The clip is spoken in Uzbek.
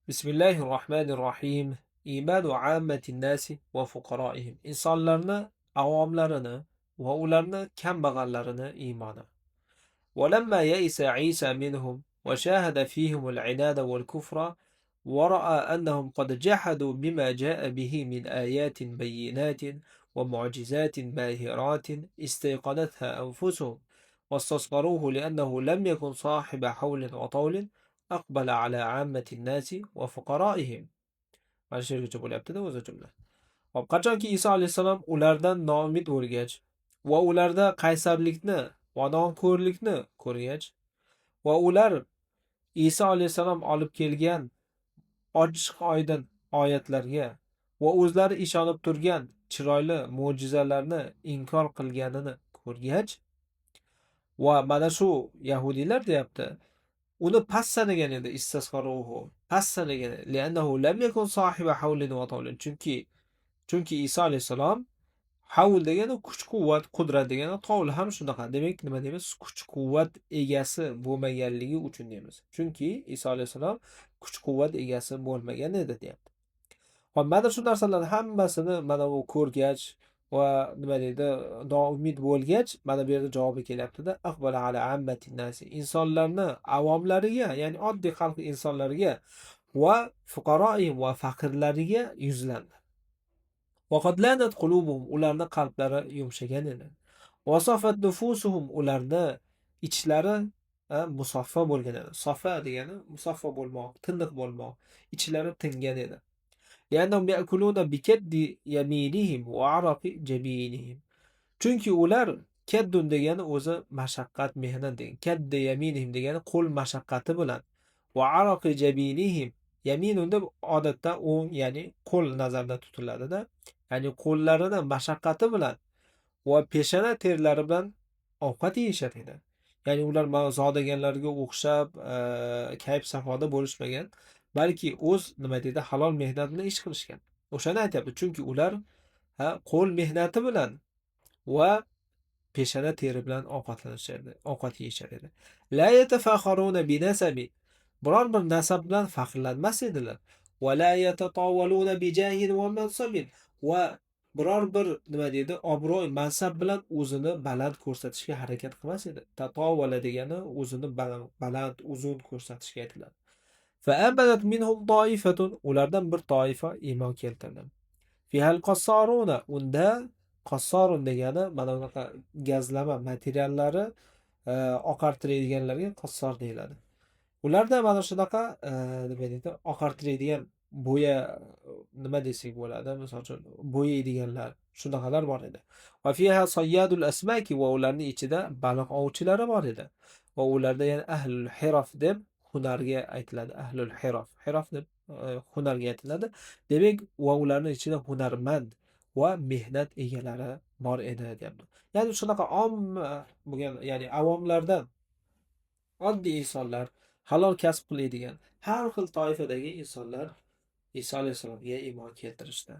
Bismillahirrohmanirrohim. Imanu ammatin nasi va fuqaroihim. Insonlarni avomlarini va ularni kambag'allarini iymoni. ولما يئس عيسى منهم وشاهد فيهم العناد والكفر ورأى أنهم قد جحدوا بما جاء به من آيات بينات ومعجزات باهرات استيقنتها أنفسهم واستصغروه لأنه لم يكن صاحب حول وطول أقبل على عامة الناس وفقرائهم. Mana shu yergacha bo'lyapti-da o'zi jumla. Hop, qachonki Iso alayhisalom ulardan noumid bo'lgach va ularda qaysarlikni va nonko'rlikni ko'rgach va ular Iso alayhisalom olib kelgan ochiq oydin oyatlarga va o'zlari ishonib turgan chiroyli mo'jizalarni inkor qilganini ko'rgach va mana shu yahudiylar deyapti, uni past sanagan edi, istasqaruhu past sanagan edi. Li'annahu lam yakun sohiba hawlin va tawlin. Chunki Iso alayhisalom havl degani kuch-quvvat, qudrat degani, tovl ham shunaqa. Demak, nima deymiz? Kuch-quvvat egasi bo'lmaganligi uchun deymiz. Chunki Iso alayhisalom kuch-quvvat egasi bo'lmagan edi, deyapti. Hop, mana shu narsalarning hammasini mana u ko'rgach va nima deydi, noumid bo'lgach, mana bu yerda javobi kelyapti-da. Aqbala ala ammatin nasi. Insonlarni avomlariga, ya'ni oddiy xalq insonlariga va fuqaroihim va faqirlariga yuzlandi. Vaqad lanat qulubuhum, ularni qalblari yumshagan edi. Wasafat nufusuhum, ularni ichlari musaffo bo'lgan edi. Safa degani musaffo bo'lmoq, tiniq bo'lmoq, ichlari tingan edi. Li'annahum ya'kuluna bikaddi yaminihim wa araqi jabinihim. Chunki ular kaddun degani o'zi mashaqqat, mehnat degan. Kaddi yaminihim degani qo'l mashaqqati bilan va araqi jabinihim. Yaminun deb odatda o'ng, ya'ni qo'l nazarda tutiladi-da. Ya'ni qo'llarini mashaqqati bilan va peshona terlari bilan ovqat yeyishar edi. Ya'ni ular zodaganlarga o'xshab kayf safoda bo'lishmagan, balki o'z nima deydi, halol mehnat bilan ish qilishgan. O'shani aytyapti. Chunki ular qo'l mehnati bilan va peshona teri bilan ovqatlanishardi, ovqat yeyishar edi. La yatafakharuna bi nasabi, biror bir nasab bilan faxrlanmas edilar. Va la yatatawaluna bi jahin va mansabin, va biror bir nima deydi, obro'y, mansab bilan o'zini baland ko'rsatishga harakat qilmas edi. Tatavala degani o'zini baland, uzun ko'rsatishga aytiladi. Fa abadat minhum toifatun, ulardan bir toifa iymon keltirdi. Fihal qassaruna, unda qassarun degani mana bunaqa gazlama materiallari oqartiradiganlarga qassor deyiladi. Ularda mana shunaqa nima deydi, oqartiradigan bo'ya, nima desak bo'ladi, misol uchun bo'yaydiganlar, shunaqalar bor edi. Va fiha sayyadul asmaki, va ularning ichida baliq ovchilari bor edi. Va ularda yana ahlul hiraf deb hunarga aytiladi. Ahlul hiraf, hiraf deb hunarga aytiladi. Demak, va ularning ichida hunarmand va mehnat egalari bor edi, deyapti. Ya'ni shunaqa omma bo'lgan, ya'ni avomlardan oddiy insonlar, halol kasb qiladigan har xil toifadagi insonlar Iso alayhisalomga iymon keltirishdi.